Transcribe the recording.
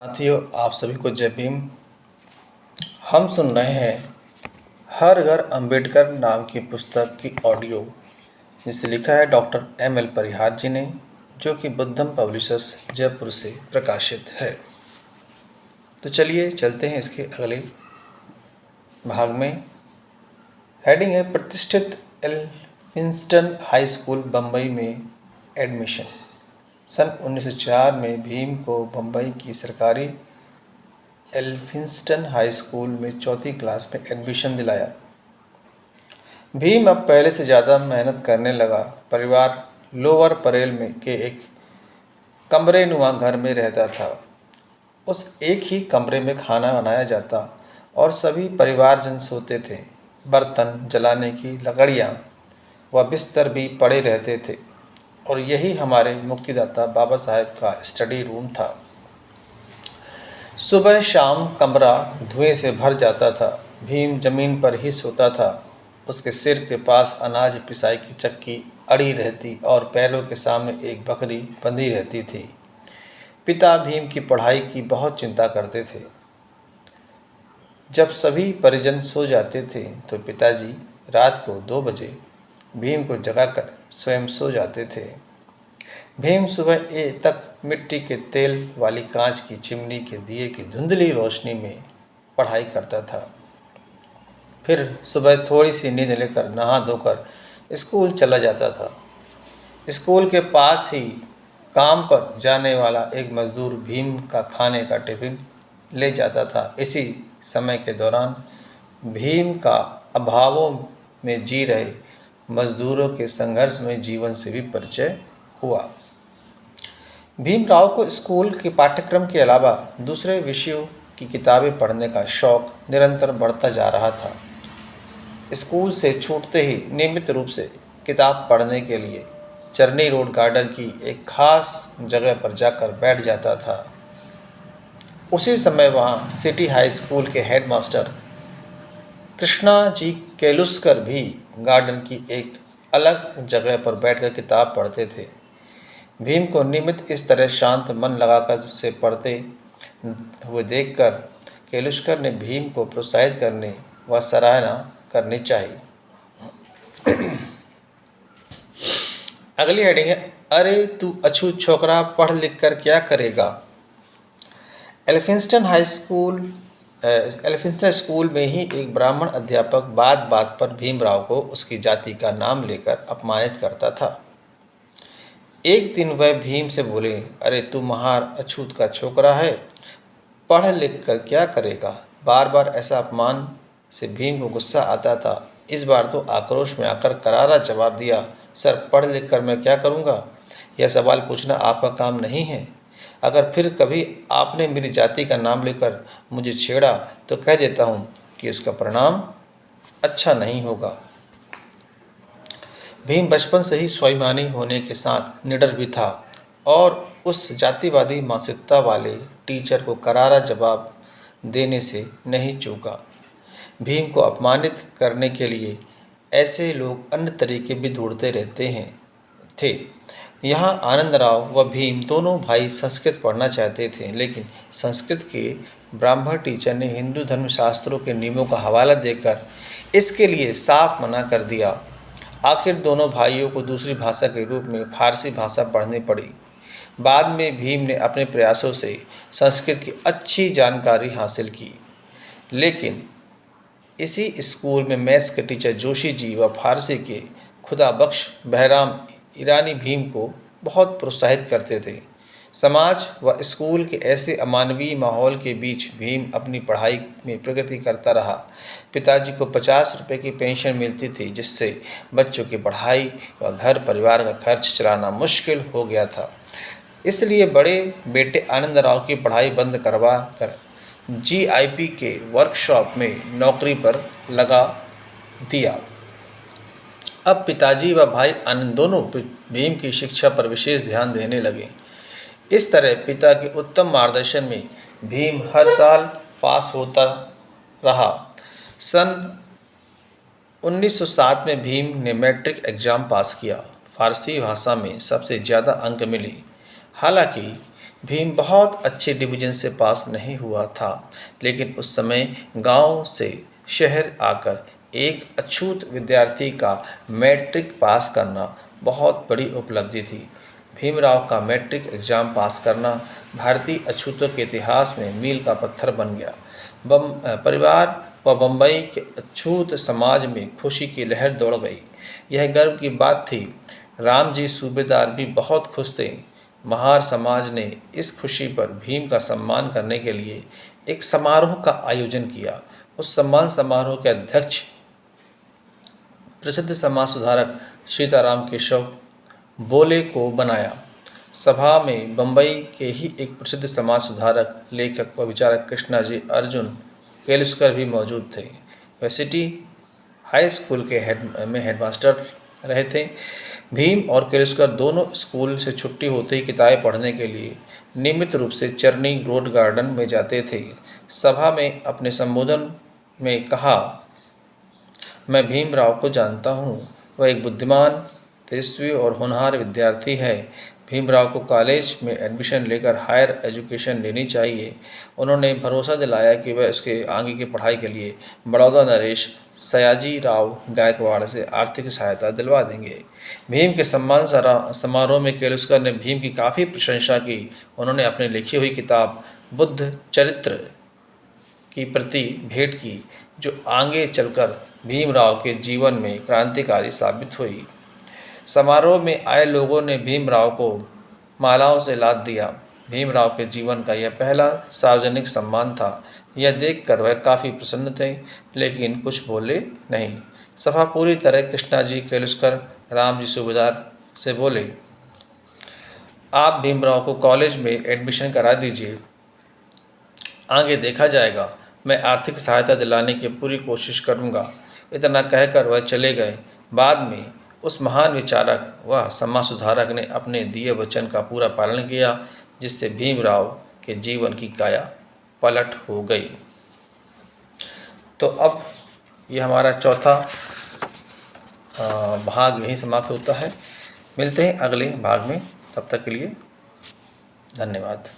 साथियों, आप सभी को जय भीम। हम सुन रहे हैं हर घर अंबेडकर नाम की पुस्तक की ऑडियो, जिसे लिखा है डॉक्टर M.L. परिहार जी ने, जो कि बुद्धम पब्लिशर्स जयपुर से प्रकाशित है। तो चलिए चलते हैं इसके अगले भाग में। हेडिंग है प्रतिष्ठित एल्फिंस्टन हाई स्कूल बम्बई में एडमिशन। सन 1904 में भीम को बम्बई की सरकारी एल्फिंस्टन हाई स्कूल में चौथी क्लास में एडमिशन दिलाया। भीम अब पहले से ज़्यादा मेहनत करने लगा। परिवार लोअर परेल में के एक कमरेनुमा घर में रहता था। उस एक ही कमरे में खाना बनाया जाता और सभी परिवारजन सोते थे। बर्तन जलाने की लकड़ियाँ व बिस्तर भी पड़े रहते थे और यही हमारे मुक्तिदाता बाबा साहेब का स्टडी रूम था। सुबह शाम कमरा धुएं से भर जाता था। भीम जमीन पर ही सोता था। उसके सिर के पास अनाज पिसाई की चक्की अड़ी रहती और पैरों के सामने एक बकरी बंधी रहती थी। पिता भीम की पढ़ाई की बहुत चिंता करते थे। जब सभी परिजन सो जाते थे तो पिताजी रात को 2 बजे भीम को जगाकर स्वयं सो जाते थे। भीम सुबह तक मिट्टी के तेल वाली कांच की चिमनी के दिए की धुंधली रोशनी में पढ़ाई करता था। फिर सुबह थोड़ी सी नींद लेकर नहा धोकर स्कूल चला जाता था। स्कूल के पास ही काम पर जाने वाला एक मजदूर भीम का खाने का टिफिन ले जाता था। इसी समय के दौरान भीम का अभावों में जी रहे मजदूरों के संघर्ष में जीवन से भी परिचय हुआ। भीमराव को स्कूल के पाठ्यक्रम के अलावा दूसरे विषयों की किताबें पढ़ने का शौक निरंतर बढ़ता जा रहा था। स्कूल से छूटते ही नियमित रूप से किताब पढ़ने के लिए चरनी रोड गार्डन की एक खास जगह पर जाकर बैठ जाता था। उसी समय वहाँ सिटी हाई स्कूल के हेडमास्टर कृष्णा जी केलुस्कर भी गार्डन की एक अलग जगह पर बैठकर किताब पढ़ते थे। भीम को नियमित इस तरह शांत मन लगाकर से पढ़ते हुए देखकर केलुस्कर ने भीम को प्रोत्साहित करने व सराहना करनी चाहिए। अगली हेडिंग है, अरे तू अछूत छोकरा, पढ़ लिख कर क्या करेगा। एल्फिंस्टन स्कूल में ही एक ब्राह्मण अध्यापक बात बात पर भीमराव को उसकी जाति का नाम लेकर अपमानित करता था। एक दिन वह भीम से बोले, अरे तू महार अछूत का छोकरा है, पढ़ लिख कर क्या करेगा। बार बार ऐसा अपमान से भीम को गुस्सा आता था। इस बार तो आक्रोश में आकर करारा जवाब दिया, सर पढ़ लिख कर मैं क्या करूँगा। यह सवाल पूछना आपका काम नहीं है। अगर फिर कभी आपने मेरी जाति का नाम लेकर मुझे छेड़ा तो कह देता हूँ कि उसका परिणाम अच्छा नहीं होगा। भीम बचपन से ही स्वाभिमानी होने के साथ निडर भी था और उस जातिवादी मानसिकता वाले टीचर को करारा जवाब देने से नहीं चूका। भीम को अपमानित करने के लिए ऐसे लोग अन्य तरीके भी ढूंढते रहते थे। यहाँ आनंदराव व भीम दोनों भाई संस्कृत पढ़ना चाहते थे, लेकिन संस्कृत के ब्राह्मण टीचर ने हिंदू धर्मशास्त्रों के नियमों का हवाला देकर इसके लिए साफ मना कर दिया। आखिर दोनों भाइयों को दूसरी भाषा के रूप में फारसी भाषा पढ़नी पड़ी। बाद में भीम ने अपने प्रयासों से संस्कृत की अच्छी जानकारी हासिल की, लेकिन इसी स्कूल में मैथ्स के टीचर जोशी जी व फारसी के खुदा बख्श बहराम ईरानी भीम को बहुत प्रोत्साहित करते थे। समाज व स्कूल के ऐसे अमानवीय माहौल के बीच भीम अपनी पढ़ाई में प्रगति करता रहा। पिताजी को 50 रुपये की पेंशन मिलती थी, जिससे बच्चों की पढ़ाई व घर परिवार का खर्च चलाना मुश्किल हो गया था। इसलिए बड़े बेटे आनंदराव की पढ़ाई बंद करवा कर GIP के वर्कशॉप में नौकरी पर लगा दिया। अब पिताजी व भाई आनंद दोनों भीम की शिक्षा पर विशेष ध्यान देने लगे। इस तरह पिता के उत्तम मार्गदर्शन में भीम हर साल पास होता रहा। सन 1907 में भीम ने मैट्रिक एग्ज़ाम पास किया। फारसी भाषा में सबसे ज़्यादा अंक मिले। हालांकि भीम बहुत अच्छे डिवीजन से पास नहीं हुआ था, लेकिन उस समय गांव से शहर आकर एक अछूत विद्यार्थी का मैट्रिक पास करना बहुत बड़ी उपलब्धि थी। भीमराव का मैट्रिक एग्जाम पास करना भारतीय अछूतों के इतिहास में मील का पत्थर बन गया। परिवार व बम्बई के अछूत समाज में खुशी की लहर दौड़ गई। यह गर्व की बात थी। रामजी सूबेदार भी बहुत खुश थे। महार समाज ने इस खुशी पर भीम का सम्मान करने के लिए एक समारोह का आयोजन किया। उस सम्मान समारोह के अध्यक्ष प्रसिद्ध समाज सुधारक सीताराम केशव बोले को बनाया। सभा में बम्बई के ही एक प्रसिद्ध समाज सुधारक, लेखक व विचारक कृष्णाजी अर्जुन केलुस्कर भी मौजूद थे। वह सिटी हाई स्कूल के हेडमास्टर रहे थे। भीम और केलुस्कर दोनों स्कूल से छुट्टी होते ही किताबें पढ़ने के लिए नियमित रूप से चर्नी रोड गार्डन में जाते थे। सभा में अपने संबोधन में कहा, मैं भीमराव को जानता हूँ। वह एक बुद्धिमान, तेजस्वी और होनहार विद्यार्थी है। भीमराव को कॉलेज में एडमिशन लेकर हायर एजुकेशन लेनी चाहिए। उन्होंने भरोसा दिलाया कि वह उसके आगे की पढ़ाई के लिए बड़ौदा नरेश सयाजी राव गायकवाड़ से आर्थिक सहायता दिलवा देंगे। भीम के सम्मान समारोह में केलुस्कर ने भीम की काफ़ी प्रशंसा की। उन्होंने अपनी लिखी हुई किताब बुद्ध चरित्र की प्रति भेंट की, जो आगे चलकर भीमराव के जीवन में क्रांतिकारी साबित हुई। समारोह में आए लोगों ने भीमराव को मालाओं से लाद दिया। भीमराव के जीवन का यह पहला सार्वजनिक सम्मान था। यह देखकर वह काफ़ी प्रसन्न थे, लेकिन कुछ बोले नहीं। सभा पूरी तरह कृष्णाजी केलुस्कर रामजी सूबेदार से बोले, आप भीमराव को कॉलेज में एडमिशन करा दीजिए, आगे देखा जाएगा। मैं आर्थिक सहायता दिलाने की पूरी कोशिश करूंगा। इतना कहकर वह चले गए। बाद में उस महान विचारक व समाज सुधारक ने अपने दिए वचन का पूरा पालन किया, जिससे भीमराव के जीवन की काया पलट हो गई। तो अब ये हमारा चौथा भाग यहीं समाप्त होता है। मिलते हैं अगले भाग में। तब तक के लिए धन्यवाद।